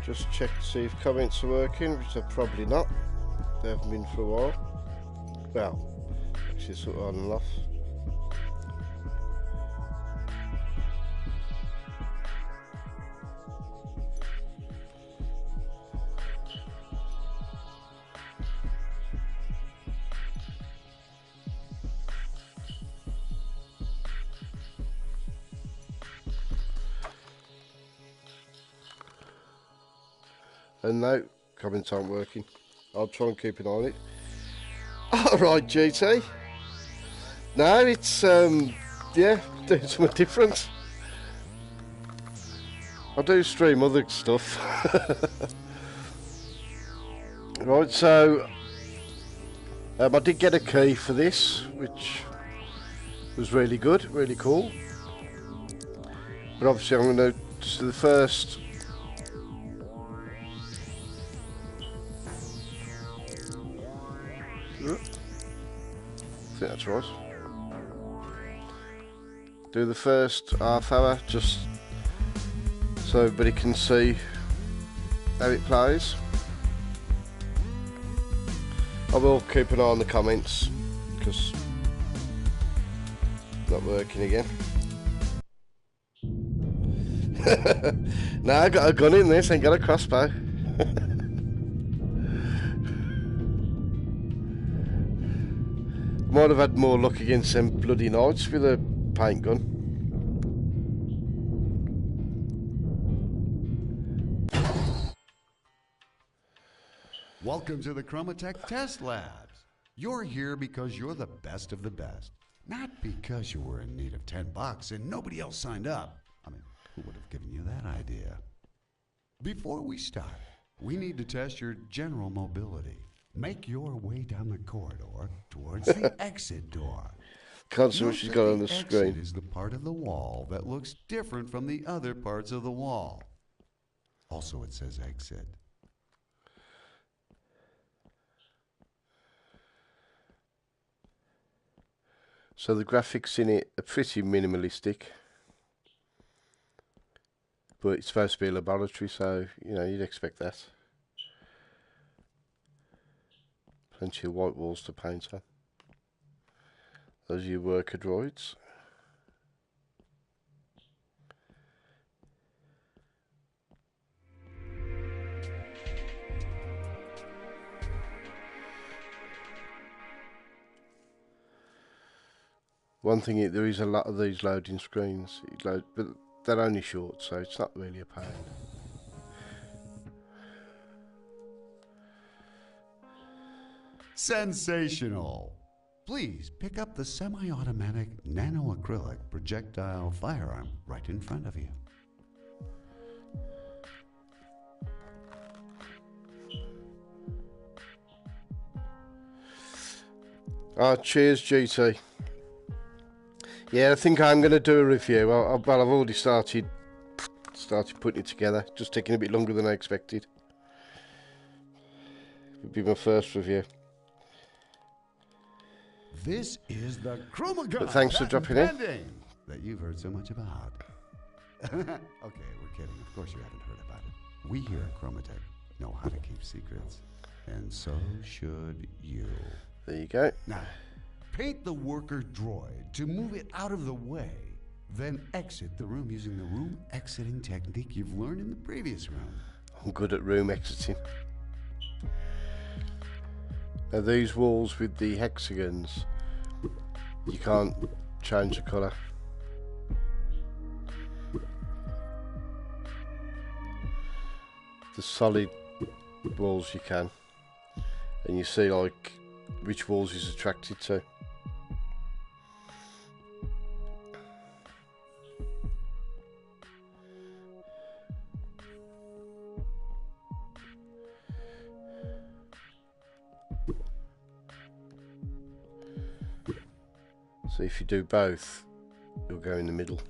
Just check to see if comments are working, which they're probably not. They haven't been for a while. Well, actually sort of on and off. And no, comments aren't working. I'll try and keep an eye on it. Alright, GT. No, it's, yeah, doing something different. I do stream other stuff. Right, so, I did get a key for this, which was really good, really cool. But obviously I'm going to, just do the first... I think that's right. Do the first half hour just so everybody can see how it plays. I will keep an eye on the comments because it's not working again. Now I got a gun in this, ain't got a crossbow. Might have had more luck against them bloody knights with a paint gun. Welcome to the ChromaTech Test Labs. You're here because you're the best of the best. Not because you were in need of $10 and nobody else signed up. I mean, who would have given you that idea? Before we start, we need to test your general mobility. Make your way down the corridor towards the exit door. Can't see what she's got on the screen. Exit is the part of the wall that looks different from the other parts of the wall. Also, it says exit. So the graphics in it are pretty minimalistic. But it's supposed to be a laboratory, so, you know, you'd expect that. Plenty of white walls to paint on. Those are your worker droids. One thing, there is a lot of these loading screens, but they're only short, so it's not really a pain. Sensational! Please pick up the semi-automatic nano-acrylic projectile firearm right in front of you. Cheers, GT. Yeah, I think I'm going to do a review. Well, I've already started putting it together. Just taking a bit longer than I expected. It'll be my first review. This is the ChromaGun But thanks for dropping in. That you've heard so much about. Okay, we're kidding. Of course you haven't heard about it. We here at ChromaTech know how to keep secrets. And so should you. There you go. Now, paint the worker droid to move it out of the way. Then exit the room using the room exiting technique you've learned in the previous room. I'm good at room exiting. Now these walls with the hexagons, you can't change the colour. The solid walls you can. And you see like which walls he's attracted to. So if you do both, you'll go in the middle.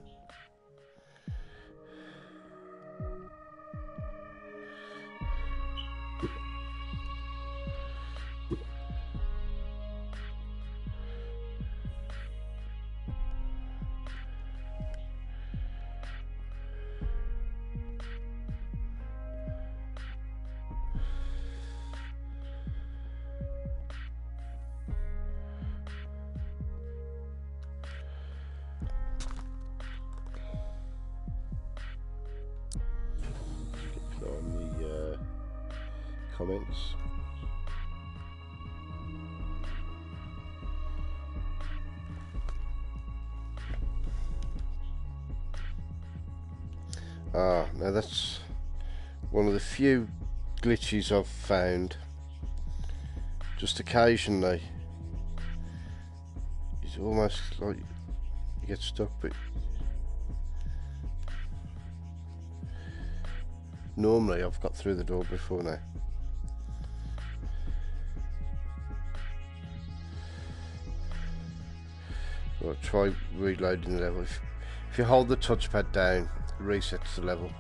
comments. Now that's one of the few glitches I've found. Just occasionally, it's almost like you get stuck, but normally I've got through the door before now. Right, try reloading the level. If you hold the touchpad down, it resets the level.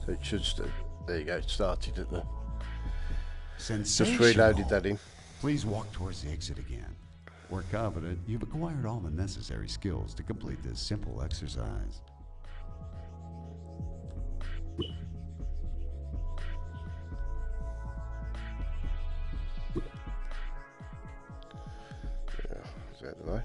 So it should there you go, it started at the... Just reloaded that in. Please walk towards the exit again. We're confident you've acquired all the necessary skills to complete this simple exercise. Yeah, is that the way?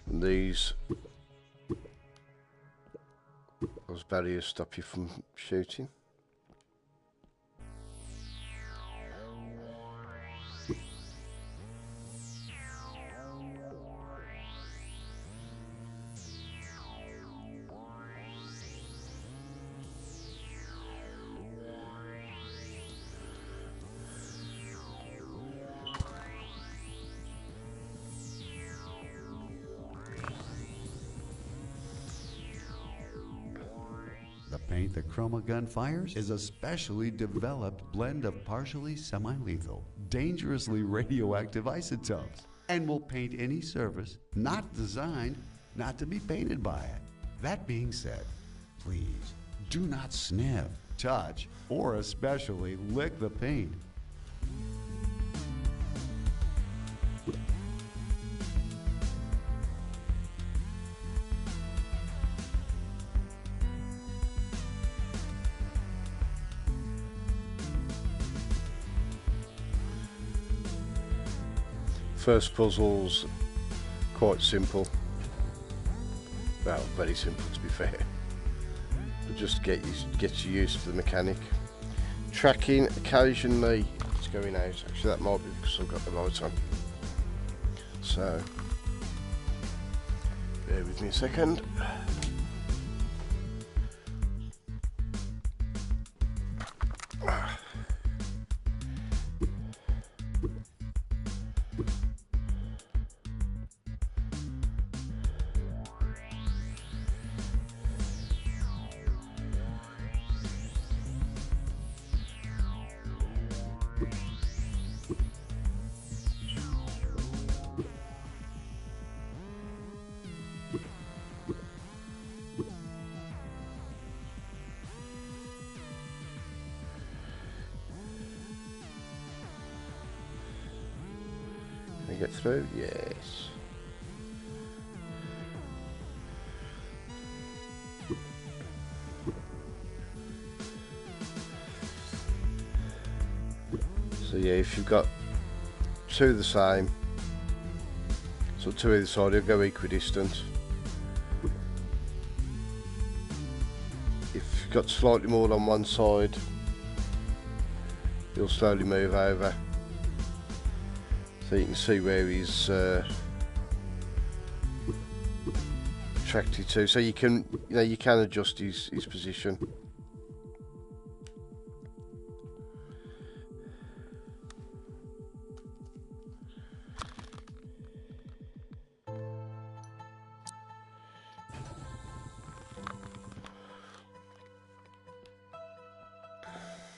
And those barriers stop you from shooting. The paint the ChromaGun fires is a specially developed blend of partially semi-lethal, dangerously radioactive isotopes, and will paint any surface not designed not to be painted by it. That being said, please do not sniff, touch, or especially lick the paint. First puzzle's quite simple. Well, very simple to be fair. But just get you used to the mechanic. Tracking, occasionally it's going out. Actually that might be because I've got the lights on. So, bear with me a second. Can I get through? Yes. So yeah, if you've got two the same, so two either side, they'll go equidistant. If you've got slightly more on one side, he'll slowly move over. So you can see where he's attracted to. So you can adjust his position.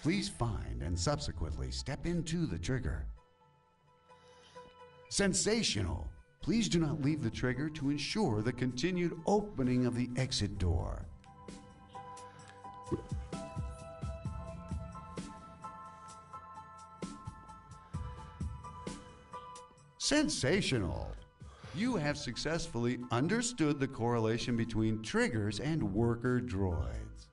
Please find and subsequently step into the trigger. Sensational! Please do not leave the trigger to ensure the continued opening of the exit door. Sensational! You have successfully understood the correlation between triggers and worker droids.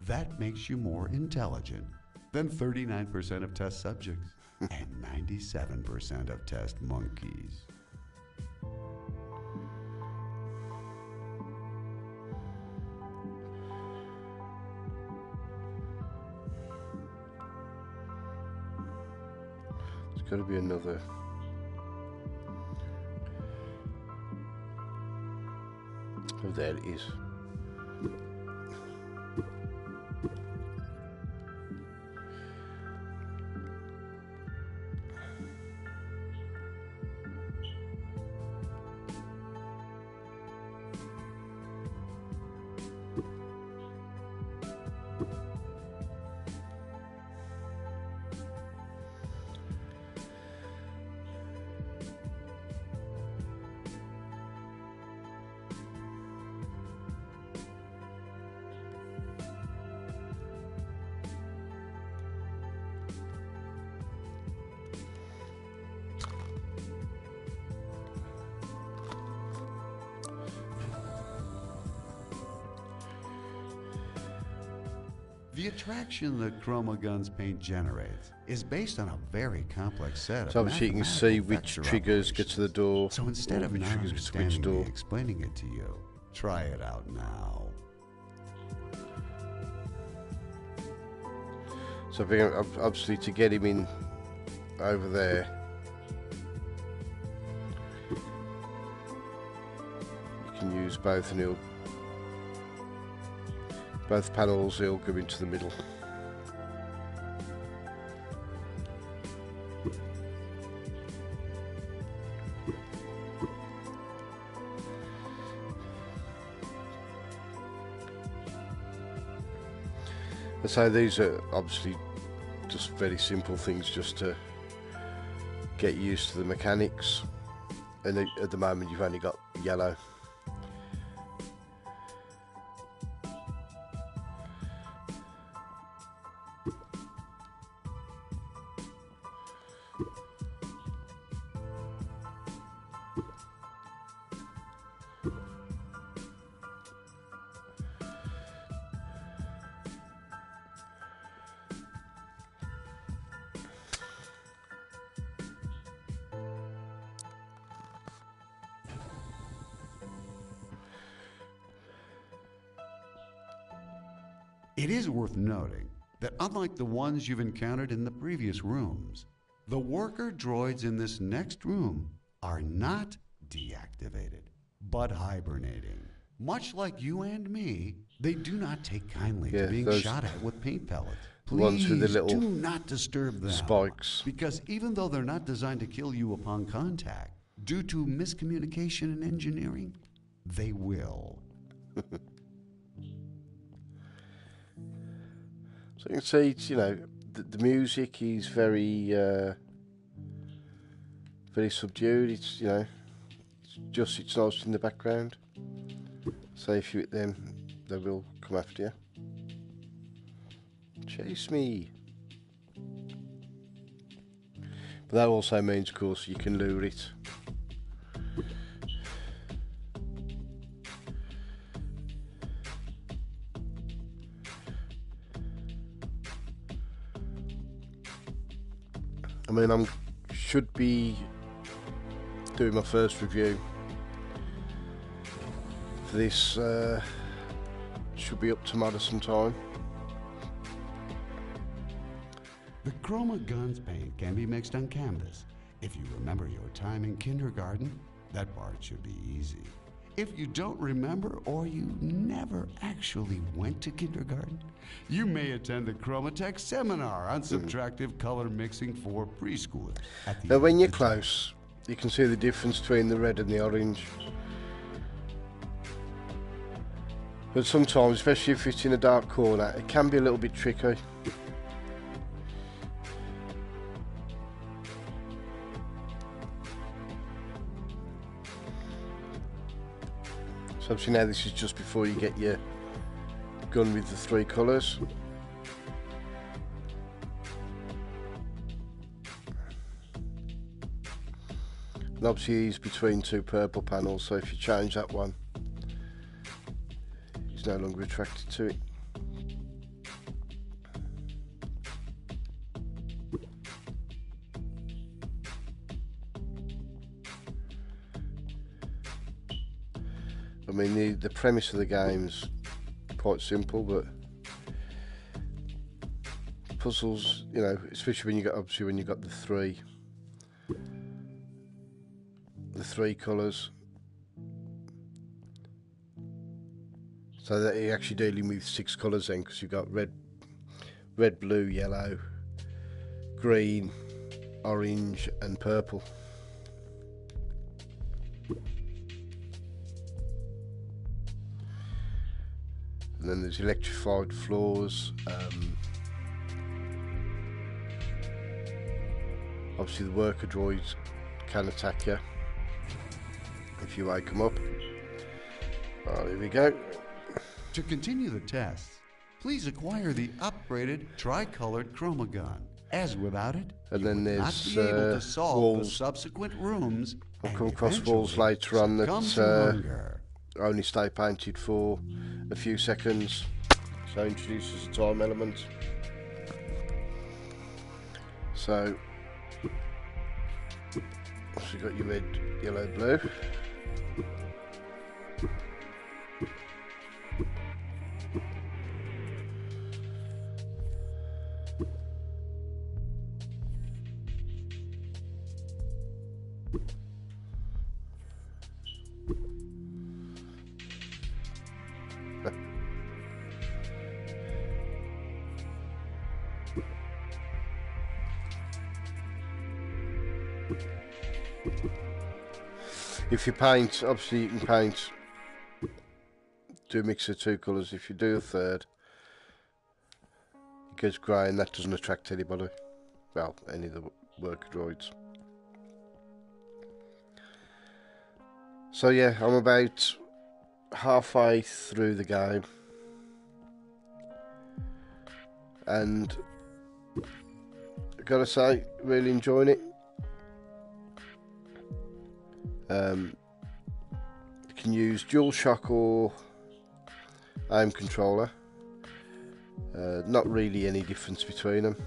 That makes you more intelligent than 39% of test subjects. and 97% of test monkeys. There's got to be another. Oh, there it is. The attraction that ChromaGun's paint generates is based on a very complex set of So obviously you can see which triggers get to the door. So instead of which not triggers get to which understanding door. me explaining it to you, try it out now. So I think obviously to get him in over there, you can use both, and both panels, he'll go into the middle. And so these are obviously just very simple things just to get used to the mechanics, and at the moment you've only got yellow. It is worth noting that unlike the ones you've encountered in the previous rooms, the worker droids in this next room are not deactivated, but hibernating. Much like you and me, they do not take kindly to being shot at with paint pellets. Please ones with the little do not disturb them. spikes. Because even though they're not designed to kill you upon contact, due to miscommunication and engineering, they will. So you can see, it's, you know, the music is very, very subdued. It's, you know, it's nice in the background. So if you hit them, they will come after you. Chase me. But that also means, of course, you can lure it. I mean, should be doing my first review for this. Should be up tomorrow sometime. The ChromaGun's paint can be mixed on canvas. If you remember your time in kindergarten, that part should be easy. If you don't remember, or you never actually went to kindergarten, you may attend the Chromatech seminar on subtractive color mixing for preschoolers. Now when you're close, you can see the difference between the red and the orange. But sometimes, especially if it's in a dark corner, it can be a little bit tricky. So obviously now this is just before you get your gun with the 3 colours. And obviously he's between 2 purple panels, so if you change that one, he's no longer attracted to it. I mean, the premise of the game's quite simple, but puzzles, you know, especially when you got the three colours, so that you're actually dealing with 6 colours then, because you've got red, blue, yellow, green, orange, and purple. And then there's electrified floors. Obviously the worker droids can attack you if you wake them up. Oh, here we go. To continue the tests, please acquire the upgraded tri-colored ChromaGun, as without it, And you then would not there's be able to solve the walls. subsequent rooms. I'll and come across walls eventually later on succumb to that hunger. only stay painted for a few seconds, so introduces a time element. So you've got your red, yellow, blue. If you paint, obviously you can paint, do a mix of 2 colours. If you do a third, it goes grey, and that doesn't attract anybody. Well, any of the worker droids. So yeah, I'm about halfway through the game, and I've got to say, really enjoying it. You can use DualShock or aim controller. Not really any difference between them.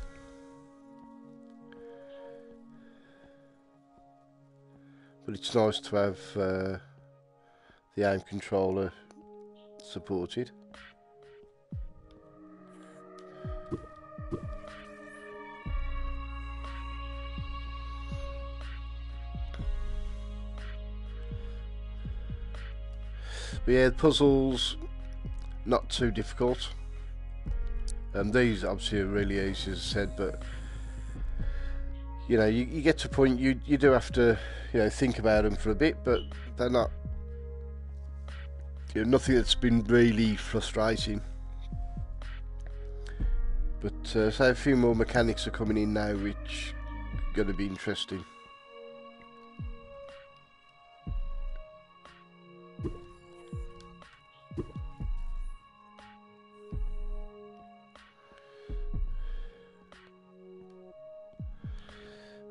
But it's nice to have the aim controller supported. But yeah, the puzzles, not too difficult. These obviously are really easy, as I said, but you know, you get to a point you do have to, you know, think about them for a bit, but they're not, you know, nothing that's been really frustrating. But so a few more mechanics are coming in now, which are going to be interesting.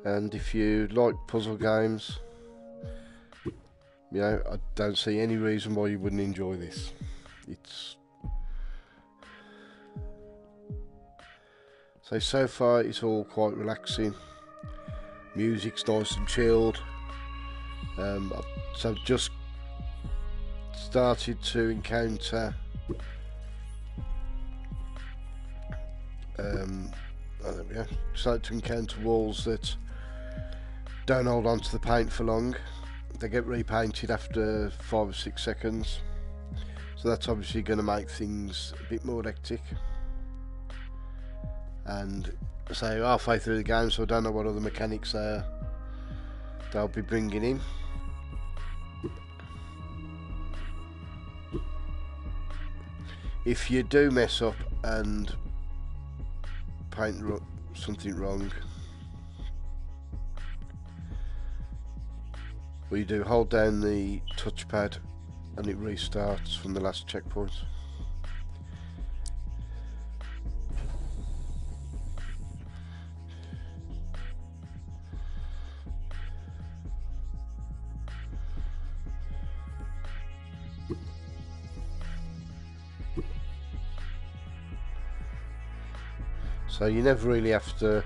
And if you like puzzle games, you know, I don't see any reason why you wouldn't enjoy this. So far it's all quite relaxing. Music's nice and chilled. So I've just started to encounter there we go. Started to encounter walls that don't hold on to the paint for long. They get repainted after 5 or 6 seconds, so that's obviously going to make things a bit more hectic. And so halfway through the game, so I don't know what other mechanics they'll be bringing in. If you do mess up and paint something wrong, what you do, hold down the touchpad and it restarts from the last checkpoint. So you never really have to,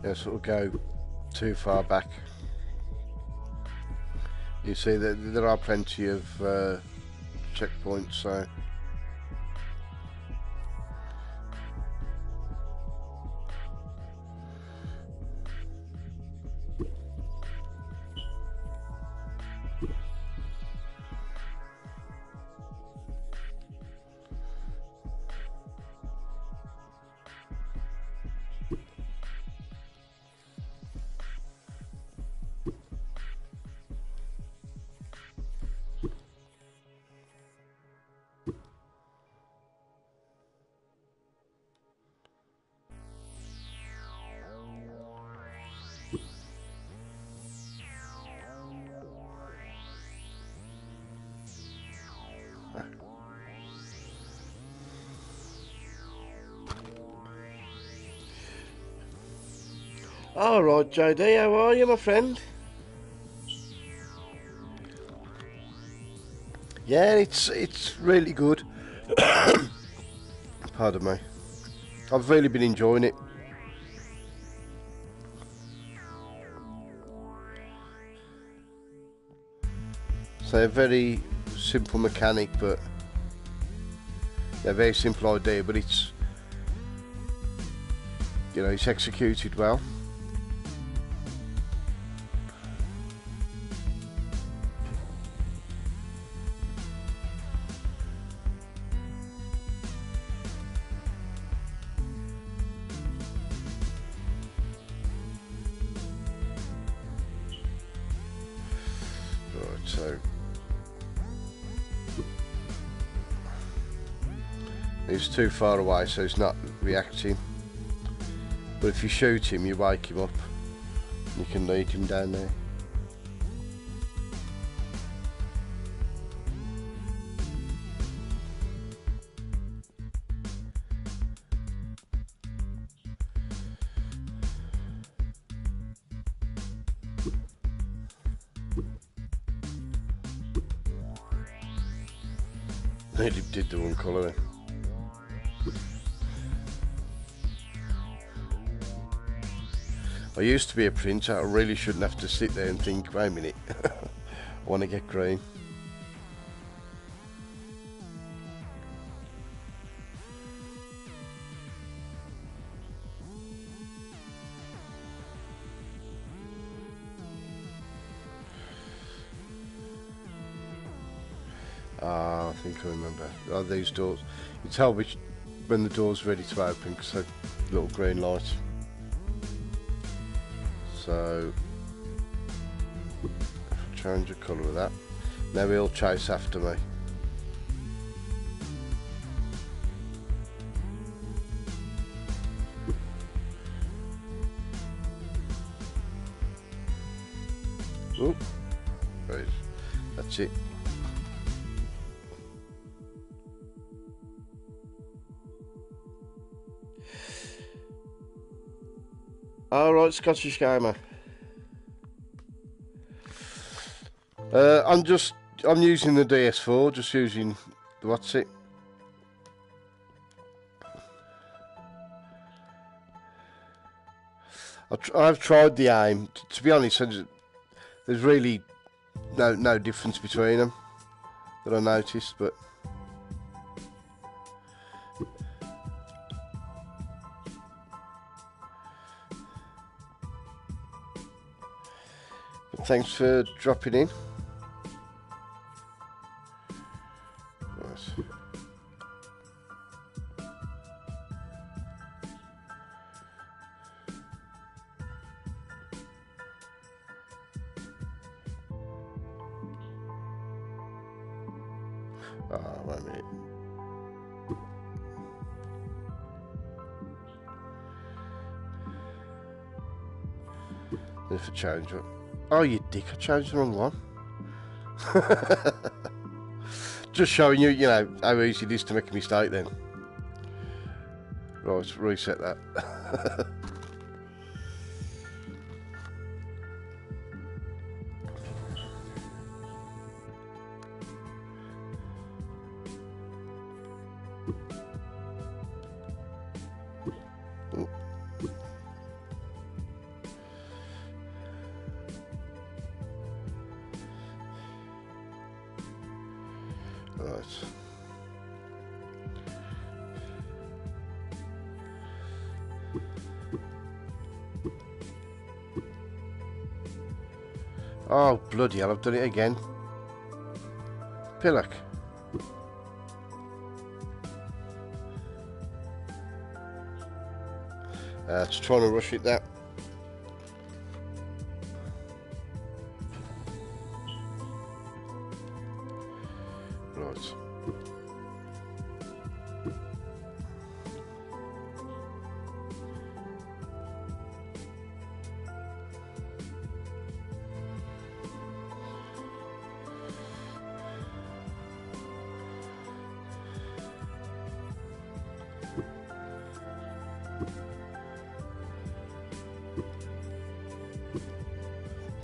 you know, sort of go too far back. You see that there are plenty of checkpoints, so all right, JD, how are you, my friend? Yeah, it's really good. Pardon me. I've really been enjoying it. So a very simple mechanic, but a very simple idea, but it's, you know, it's executed well. Right, so he's too far away, so he's not reacting. But if you shoot him, you wake him up. You can lead him down there. He did the one colour then. I used to be a printer. I really shouldn't have to sit there and think, wait a minute, I want to get green. Ah, I think I remember. Oh, these doors. You tell which when the door's ready to open because they're little green lights. So, change the colour of that. Now he'll chase after me. Oh, right. That's it. Alright, Scottish Gamer. I'm using the DS4, just using the what's it. I've tried the aim. To be honest, there's really no difference between them that I noticed, but thanks for dropping in. Right. Wait a minute. If I change it. Oh, you dick, I changed the wrong one. Just showing you, you know, how easy it is to make a mistake then. Right, reset that. Right. Oh, bloody hell, I've done it again. Pillock. Just trying to rush it that. Right.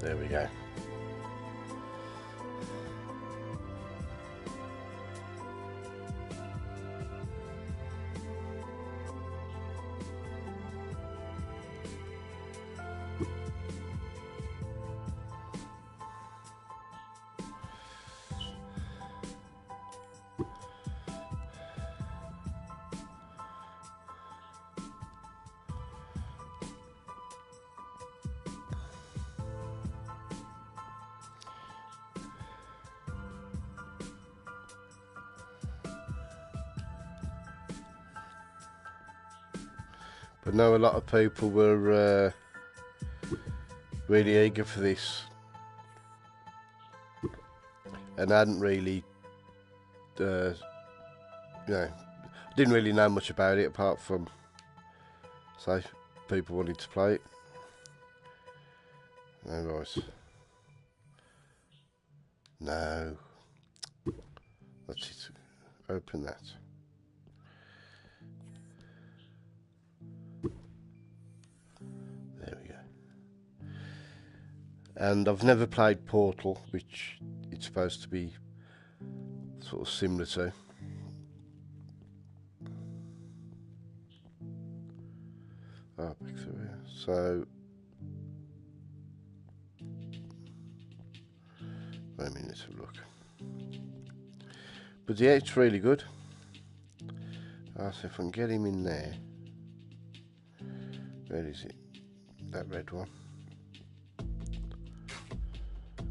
There we go. But no, a lot of people were really eager for this, and I hadn't really, you know, didn't really know much about it apart from, say, people wanting to play it. No, right. No. That's it. Open that. There we go. And I've never played Portal, which it's supposed to be sort of similar to. Oh, back through here. So, wait a minute, let's have a look. But yeah, it's really good. So if I can get him in there. Where is it? That red one.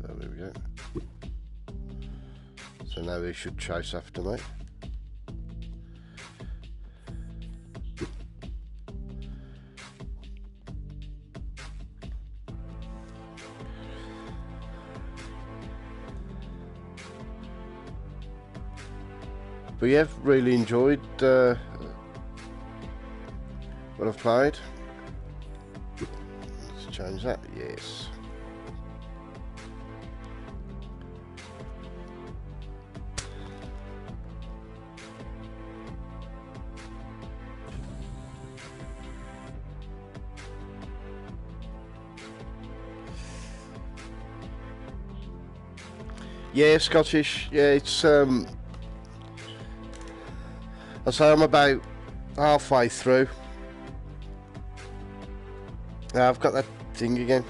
Oh, there we go. So now he should chase after me. But yeah, really enjoyed what I've played. Let's change that, yes. Yeah, Scottish. Yeah, it's I say I'm about halfway through. I've got that thing again.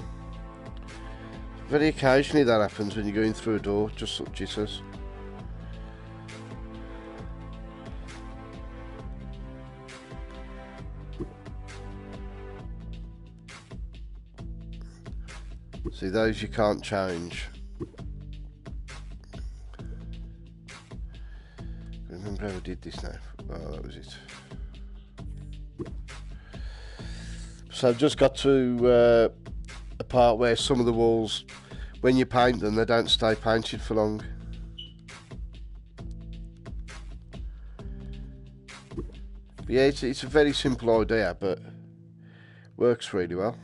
Very occasionally that happens when you're going through a door, just sort of jitters. See, those you can't change. Remember how I did this now? Oh, that was it. So I've just got to a part where some of the walls, when you paint them, they don't stay painted for long. But yeah, it's a very simple idea, but works really well.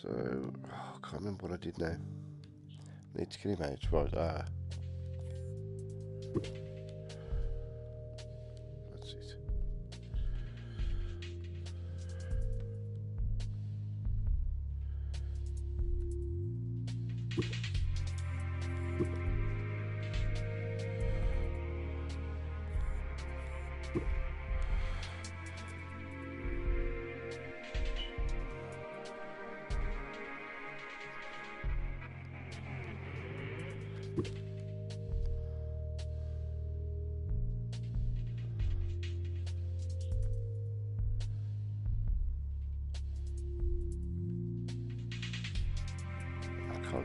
So, I can't remember what I did now. Need to get him out. Right, that's it.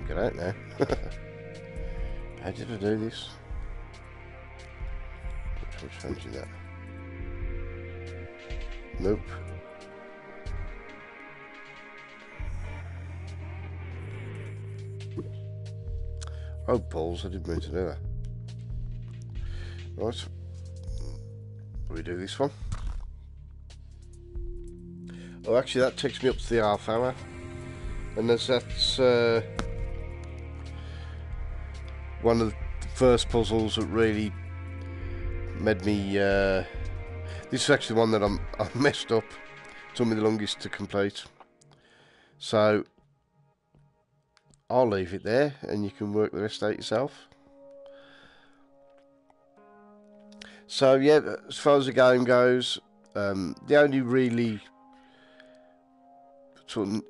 Get out now. How did I do this? I'll change that. Nope. Oh, balls, I didn't mean to do that. Right. We do this one. Oh, actually, that takes me up to the half hour. And that's one of the first puzzles that really made me. This is actually one that I messed up. It took me the longest to complete. So I'll leave it there, and you can work the rest out yourself. So yeah, as far as the game goes, the only really sort of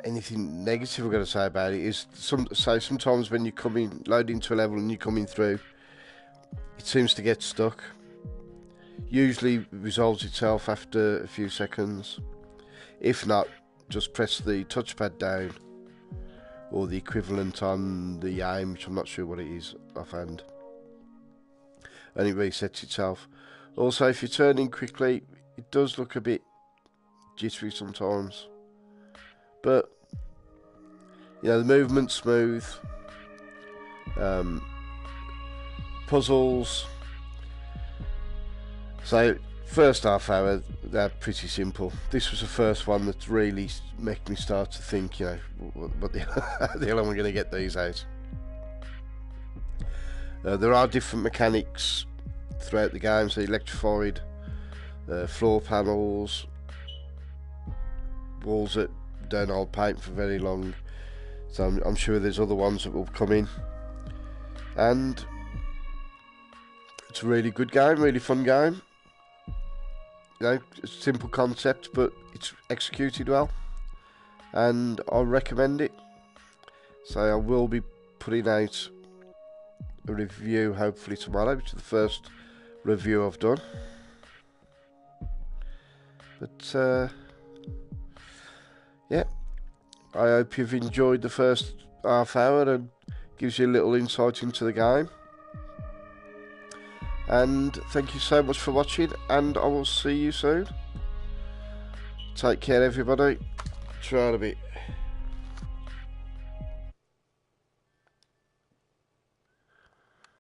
anything negative we're going to say about it is sometimes when you load into a level and you're coming through, it seems to get stuck. Usually resolves itself after a few seconds. If not, just press the touchpad down or the equivalent on the aim, which I'm not sure what it is offhand, and it resets itself. Also, if you're turning quickly, it does look a bit jittery sometimes, but you know, the movement's smooth. Puzzles, so first half hour, they're pretty simple. This was the first one that really made me start to think, you know, what the hell am I going to get these out? There are different mechanics throughout the game, so electrified floor panels, walls that don't hold paint for very long, so I'm sure there's other ones that will come in. And it's a really good game, really fun game. You know, it's a simple concept, but it's executed well, and I recommend it. So I will be putting out a review hopefully tomorrow, which is the first review I've done. But yeah, I hope you've enjoyed the first half hour and gives you a little insight into the game. And thank you so much for watching, and I will see you soon. Take care, everybody. Try it a bit.